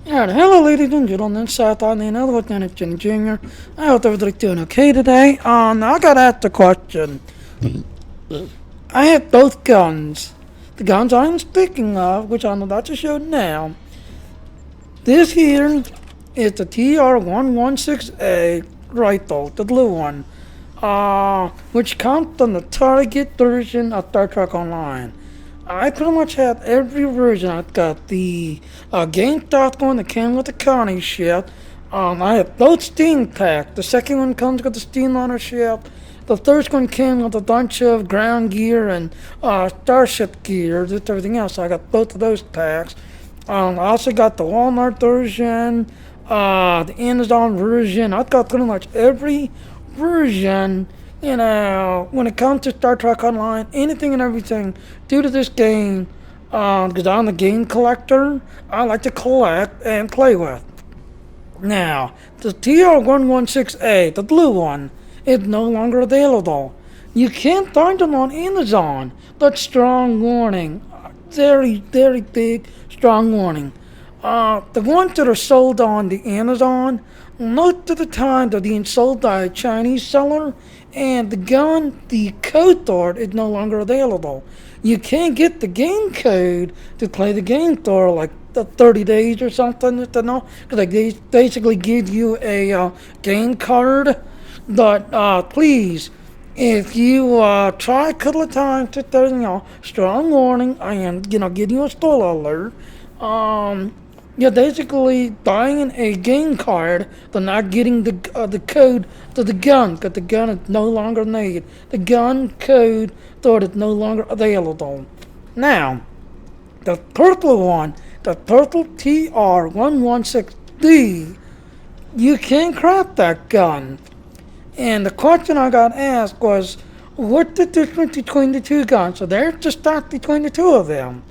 Alright, hello ladies and gentlemen, Seth on the another Lieutenant Jenny Jr. I hope everybody's doing okay today. Now I got asked a question. I have both guns. The guns I'm speaking of, which I'm about to show now. This here is the TR-116A Rifle, the blue one, which comes from the Target version of Star Trek Online. I pretty much have every version. I've got the game stuff one that came with the Connie ship. I have both Steam packs. The second one comes with the Steamliner ship. The third one came with a bunch of ground gear and starship gear, just everything else. I got both of those packs. I also got the Walmart version, the Amazon version. I've got pretty much every version. When it comes to Star Trek Online, anything and everything due to this game, because I'm a game collector, I like to collect and play with. Now, the TR-116A, the blue one, is no longer available. You can't find them on Amazon, but strong warning. Very, very big, strong warning. The ones that are sold on the Amazon, most of the time they're being sold by a Chinese seller, and the gun, the code for it is no longer available. You can't get the game code to play the game for like 30 days or something, because they basically give you a game card. But please, if you try a couple of times to, strong warning, I am, giving you a spoiler alert. You're basically buying a game card, but not getting the code to the gun, because the gun is no longer made. The gun code for it is no longer available. Now, the purple one, the purple TR-116B, you can craft that gun. And the question I got asked was, what's the difference between the two guns? So there's the stat between the two of them.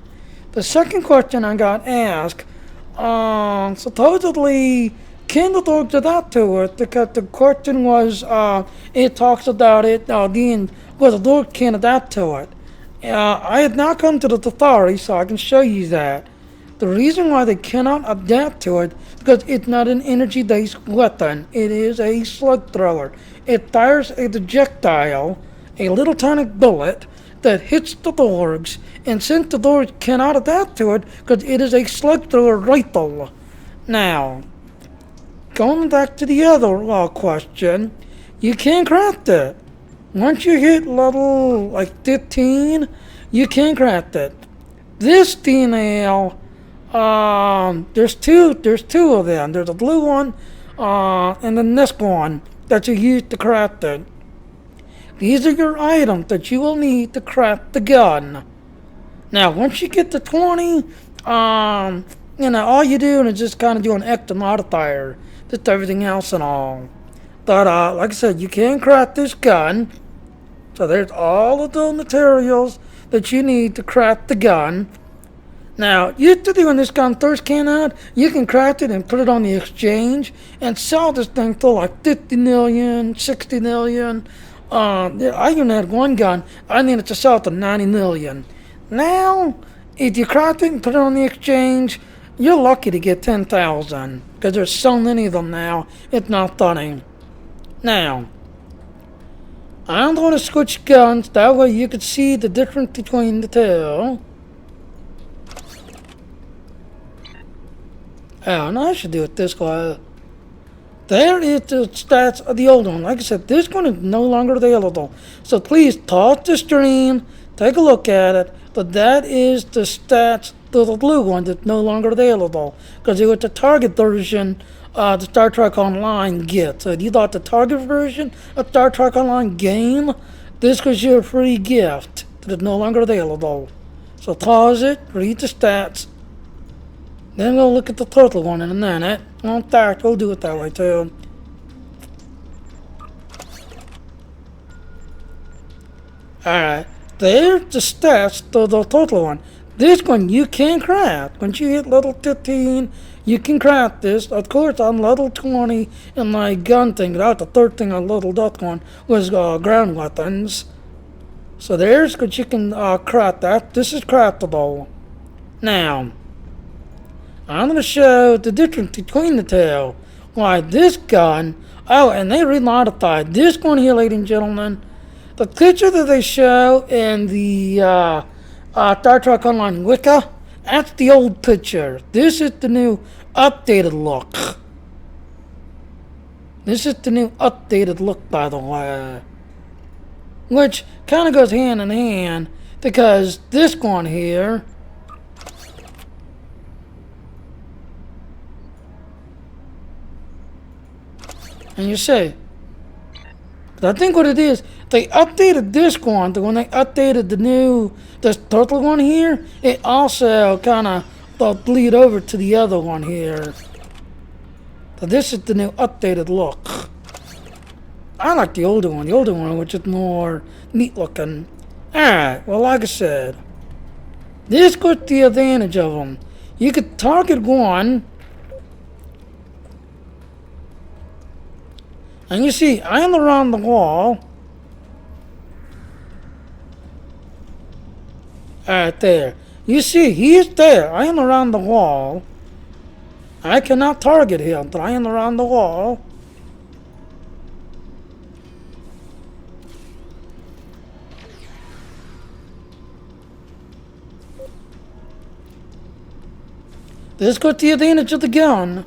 The second question I got asked, supposedly Kindle talks about to it, because the question was, it talks about it being whether the Lord can adapt to it. I have now come to the Safari, so I can show you that. The reason why they cannot adapt to it is because it's not an energy-based weapon. It is a slug thrower. It fires a projectile, a little tiny bullet, that hits the Borgs, and since the Borgs cannot adapt to it, because it is a slug thrower rifle. Now, going back to the other question, you can craft it. Once you hit level like 15, you can craft it. This female, there's two of them. There's a blue one, and then this one that you use to craft it. These are your items that you will need to craft the gun. Now, once you get to 20, all you do is just kind of do an extra modifier, just everything else and all. But, like I said, you can craft this gun. So there's all of the materials that you need to craft the gun. Now, usually when this gun first came out, you can craft it and put it on the exchange and sell this thing for like 50 million, 60 million. I even had one gun, I needed to sell it to 90 million. Now, if you craft it and put it on the exchange, you're lucky to get 10,000, because there's so many of them now, it's not funny. Now, I'm going to switch guns, that way you can see the difference between the two. Oh, and I should do it this way. There is the stats of the old one. Like I said, this one is no longer available. So please pause the stream, take a look at it. But that is the stats to the blue one that's no longer available, because it was the Target version the Star Trek Online get. So if you thought the Target version of Star Trek Online game, this was your free gift that is no longer available. So pause it, read the stats. Then we'll look at the total one in a minute. In fact, we'll do it that way too. Alright, there's the stats to the total one. This one you can craft. Once you hit level 15, you can craft this. Of course, I'm level 20 in my gun thing. Without the third thing I leveled up on was ground weapons. So there's because you can craft that. This is craftable. Now, I'm going to show the difference between the two. Why this gun, oh, and they remodified this one here, ladies and gentlemen. The picture that they show in the Star Trek Online Wiki, that's the old picture. This is the new updated look. This is the new updated look, by the way. Which kind of goes hand in hand, because this one here, and you see, but I think what it is, they updated this one, but when they updated this turtle one here, it also kind of bleed over to the other one here. So this is the new updated look. I like the older one which is more neat looking. Alright, well like I said, this got the advantage of them. You could target one, and you see, I am around the wall. Alright, there. You see, he is there. I am around the wall. I cannot target him, but I am around the wall. This got the advantage of the gun.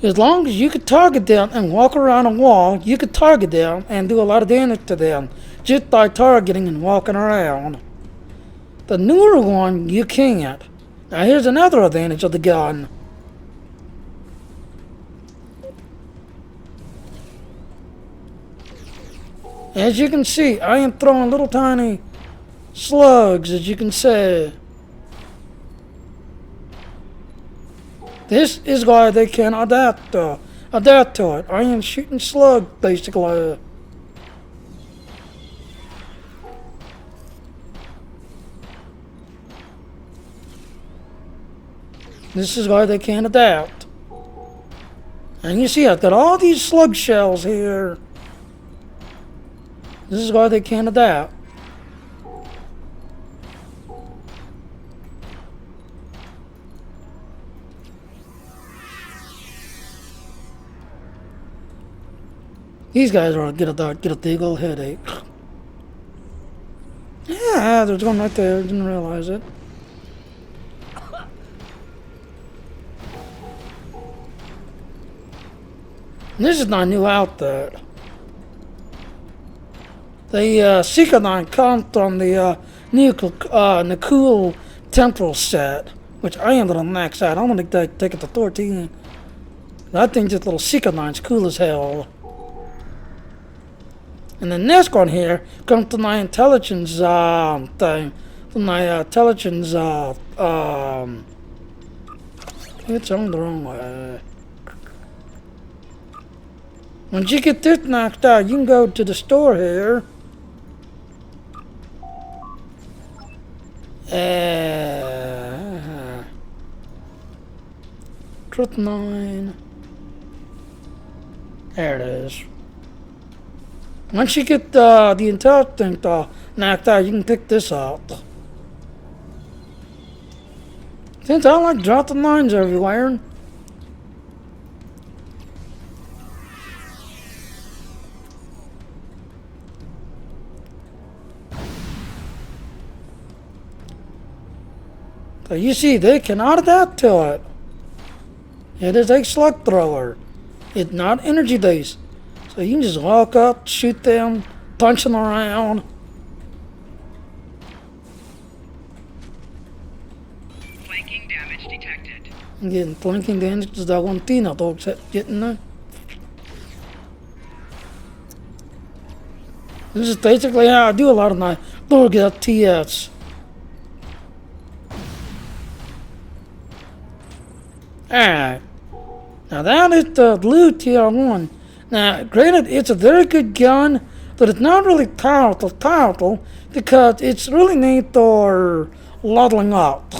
As long as you could target them and walk around a wall, you could target them and do a lot of damage to them just by targeting and walking around. The newer one, you can't. Now here's another advantage of the gun. As you can see, I am throwing little tiny slugs, as you can see. This is why they can adapt to it. I am shooting slugs, basically. This is why they can adapt. And you see, I've got all these slug shells here. This is why they can't adapt. These guys are gonna get a big old headache. Yeah, there's one right there. Didn't realize it. This is not new outfit. The Seeker 9 comes from the new cool temporal set, which I am gonna max out. I'm gonna take it to 14. I think this little Seeker 9's cool as hell. And the next one here comes to my intelligence thing. To my intelligence it's on the wrong way. Once you get this knocked out, you can go to the store here. Truth 9. There it is. Once you get the intelligence knocked out, you can pick this up. Since I like dropping lines everywhere. So you see, they cannot adapt to it. It is a slug thrower. It's not energy based. So you can just walk up, shoot them, punch them around. Flanking damage detected. I'm getting flanking damage because that one Tina dog's getting there. This is basically how I do a lot of my dog TS. Alright. Now that is the blue TR-1. Now, granted, it's a very good gun, but it's not really powerful because it's really made for leveling up.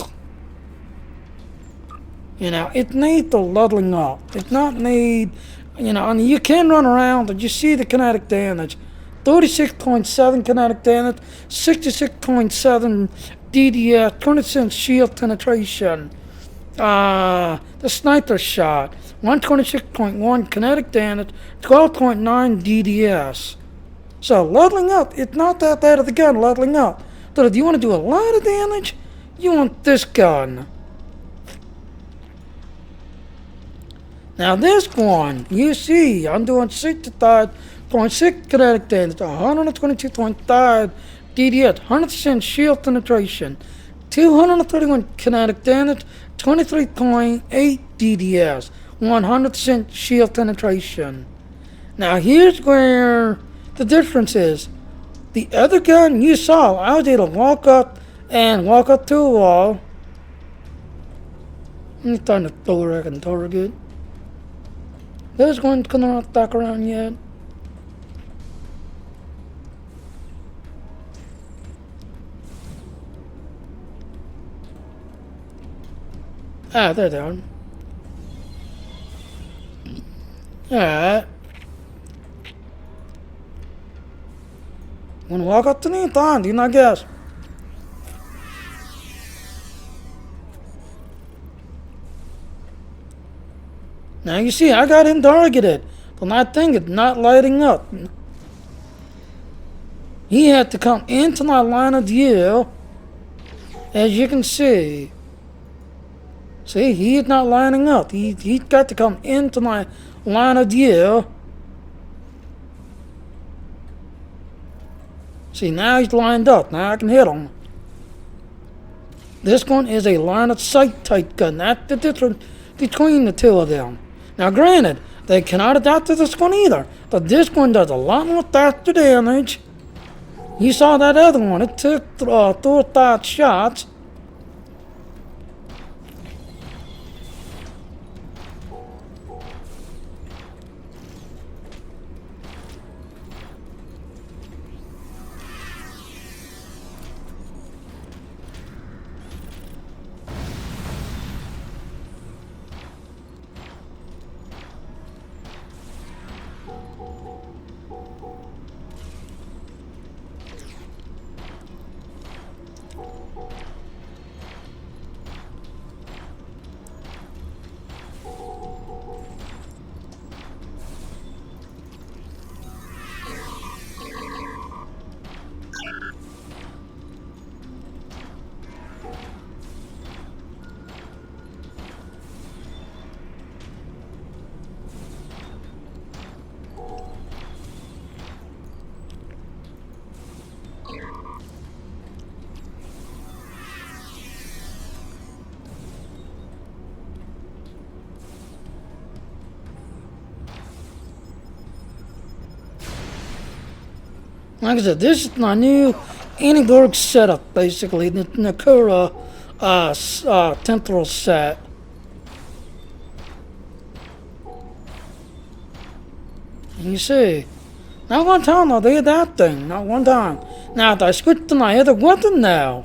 You know, it's made for leveling up. It's not made, you know, I mean, you can run around, but you see the kinetic damage. 36.7 kinetic damage, 66.7 DDS, 20% shield penetration. The sniper shot, 126.1 kinetic damage, 12.9 DDS. So leveling up, it's not that bad of the gun leveling up. But if you want to do a lot of damage, you want this gun. Now this one, you see, I'm doing 65.6 kinetic damage, 122.5 DDS, 100% shield penetration, 231 kinetic damage, 23.8 DDS, 100% shield penetration. Now here's where the difference is. The other gun you saw, I was able to walk up to a wall. Let me turn the door I can target. Those ones not back around yet. Ah, they're down. Alright. Wanna walk up to me? Fine, do not guess. Now you see, I got him targeted, but my thing is not lighting up. He had to come into my line of view, as you can see. See, he's not lining up. He's got to come into my line of view. See, now he's lined up. Now I can hit him. This one is a line of sight type gun. That's the difference between the two of them. Now granted, they cannot adapt to this one either, but this one does a lot more faster damage. You saw that other one, it took 4 or 5 shots. Like I said, this is my new Anti-Gorg setup, basically, the Nakura temporal set. And you see, not one time are they adapting, not one time. Now, if I switch to my other weapon now,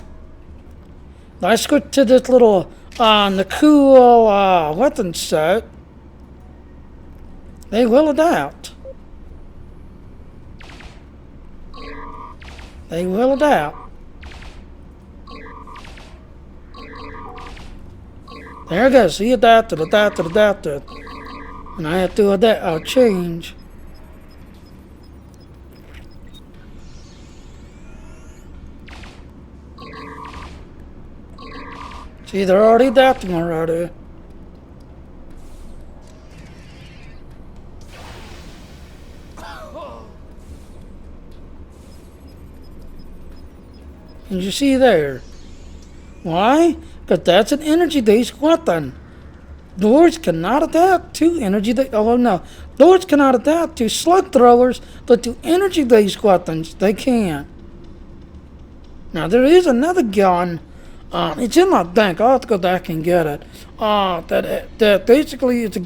if I switch to this little Nakura weapon set, they will adapt. They will adapt. There it goes. He adapted. And I have to adapt. I'll change. See, they're already adapting already. And you see there. Why? Because that's an energy-based weapon. Doors cannot adapt to Doors cannot adapt to slug throwers, but to energy-based weapons, they can. Now, there is another gun. It's in my bank. I'll have to go back and get it. That basically it's a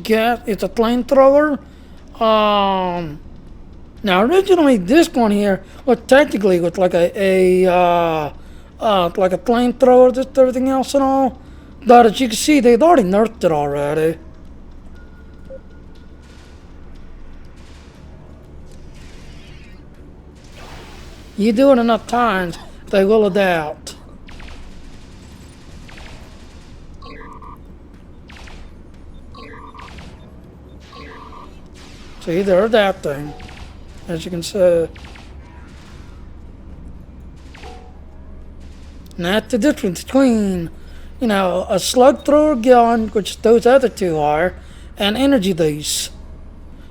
flamethrower. Now, originally, this one here was technically with like a flamethrower, just everything else and all. But as you can see, they've already nerfed it already. You do it enough times, they will adapt. See, they're adapting, as you can see. And that's the difference between, a slug thrower gun, which those other two are, and energy these.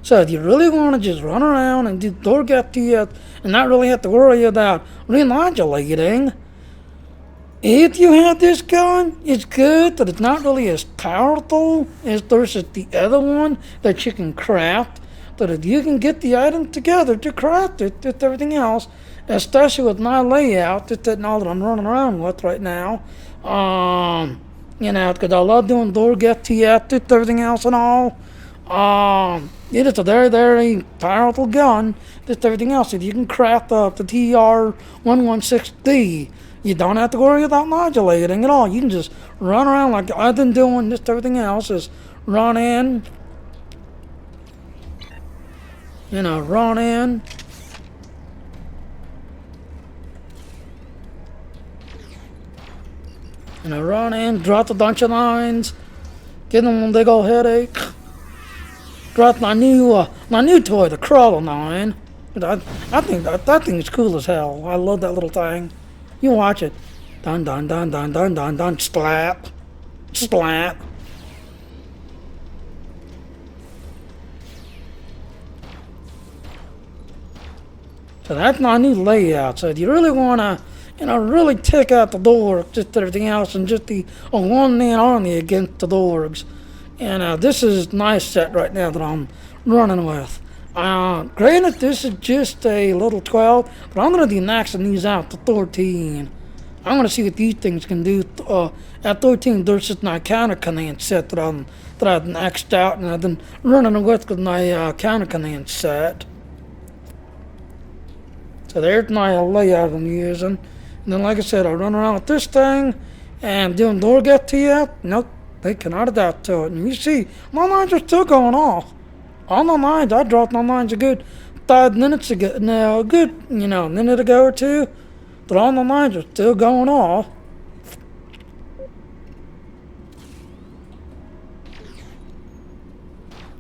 So if you really want to just run around and do door gap TF and not really have to worry about remodulating, if you have this gun, it's good that it's not really as powerful as versus the other one that you can craft. But if you can get the item together to craft it with everything else, especially with my layout, just that all that I'm running around with right now, because I love doing door gap TF with everything else and all. It is a very, very powerful gun. Just everything else. If you can craft up the TR-116B, you don't have to worry about modulating at all. You can just run around like I've been doing. Just everything else is run in. Run in. Run in, drop a bunch of lines, get them a big old headache. Drop my new toy, the crawler line. I think that thing is cool as hell. I love that little thing. You watch it. Dun dun dun dun dun dun dun. Slap, slap. So that's my new layout. So if you really want to, really take out the dorks, just everything else, and just the one-man army against the dorks. And this is a nice set right now that I'm running with. Granted, this is just a little 12, but I'm going to be maxing these out to 13. I'm going to see what these things can do. At 13, there's just my counter command set that I've maxed out, and I've been running with my counter command set. So there's my layout I'm using. And then, like I said, I run around with this thing and doing door get TF. Nope, they cannot adapt to it. And you see, my lines are still going off. All my lines, I dropped my lines a good 5 minutes ago. Now, a good, minute ago or two. But all my lines are still going off.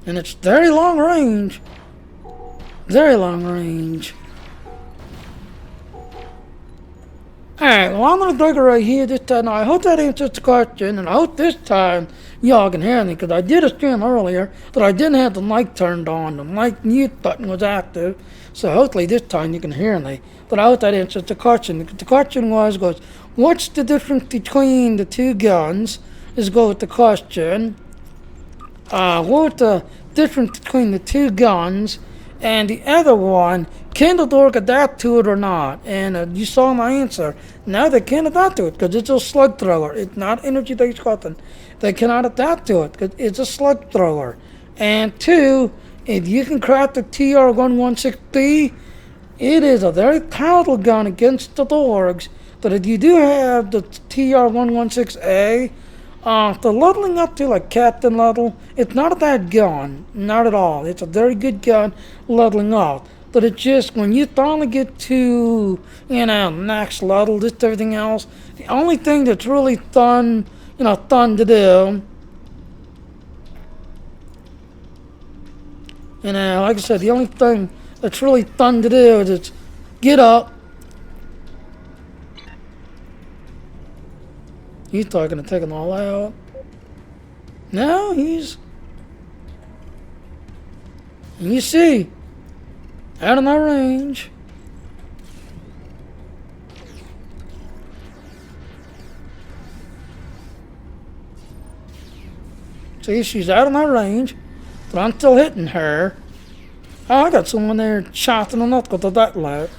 And it's very long range. Very long range. Alright, well, I'm going to break it right here this time. Now, I hope that answers the question, and I hope this time y'all can hear me, because I did a stream earlier that I didn't have the mic turned on. The mic mute button was active, so hopefully this time you can hear me. But I hope that answers the question. The question was, what's the difference between the two guns? Let's go with the question. What's the difference between the two guns? And the other one, can the dork adapt to it or not? And you saw my answer. No, they can't adapt to it because it's a slug thrower. It's not energy-based weapon. They cannot adapt to it because it's a slug thrower. And two, if you can craft the TR-116B, it is a very powerful gun against the dorks. But if you do have the TR-116A, the leveling up to like captain level, it's not a bad gun, not at all. It's a very good gun leveling up. But it's just when you finally get to, max level, just everything else, the only thing that's really fun to do, like I said, the only thing that's really fun to do is just get up. He's talking to take them all out. No, he's... And you see, out of my range. See, she's out of my range, but I'm still hitting her. Oh, I got someone there shouting them up with that light.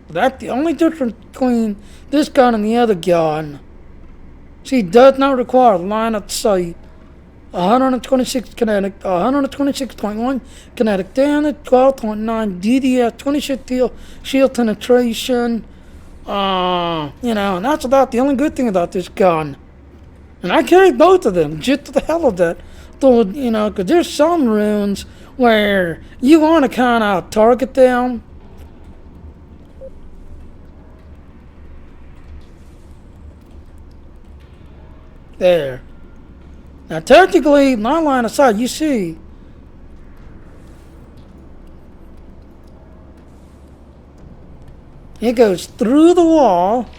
That's the only difference between this gun and the other gun. See, it does not require line of sight. 126 kinetic, 126.1 kinetic damage, 12.9 DDS, 26 shield penetration. And that's about the only good thing about this gun. And I carry both of them just to the hell of that. Though, because there's some runes where you want to kind of target them. There. Now, technically, not line of sight, you see. It goes through the wall.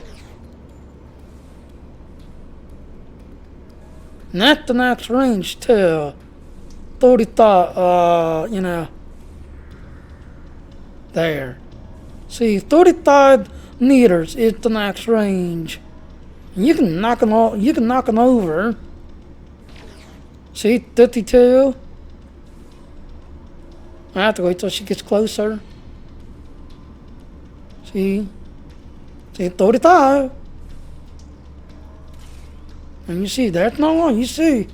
And that's the next range, too. 30 thought, there. See, 35 meters is the next range. And you can knock them over. See, 52. I have to wait till she gets closer. See, 35. And you see, that's not one. You see,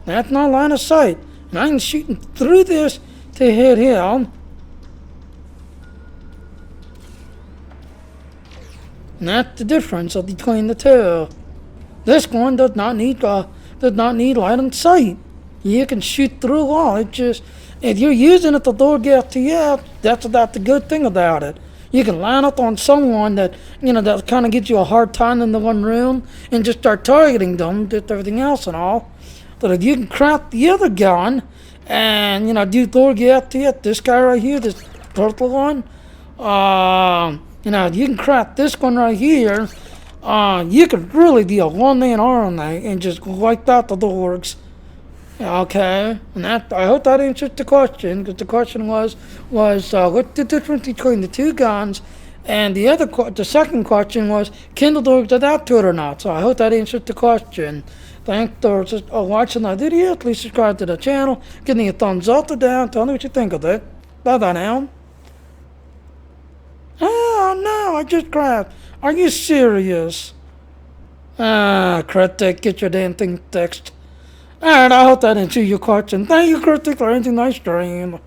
that's not line of sight. And I can shoot through this to hit him. And that's the difference between the two. This one does not need line of sight. You can shoot through a wall. It just, if you're using it to door get to you, that's the good thing about it. You can line up on someone that that kind of gives you a hard time in the one room and just start targeting them, just everything else and all. But if you can craft the other gun and do door get to you, this guy right here, this purple one, you can craft this one right here. You could really be a one-man army and just wipe out the dorks. Okay, and that, I hope that answers the question, because the question was what's the difference between the two guns, and the second question was, can the dogs adapt to it or not? So I hope that answers the question. Thanks for watching the video. Please subscribe to the channel, give me a thumbs up or down, tell me what you think of it. Bye-bye now. Oh no, I just crashed. Are you serious? Critic, get your damn thing fixed. Alright, I hope that answers your question. Thank you, Critic, for ending my stream.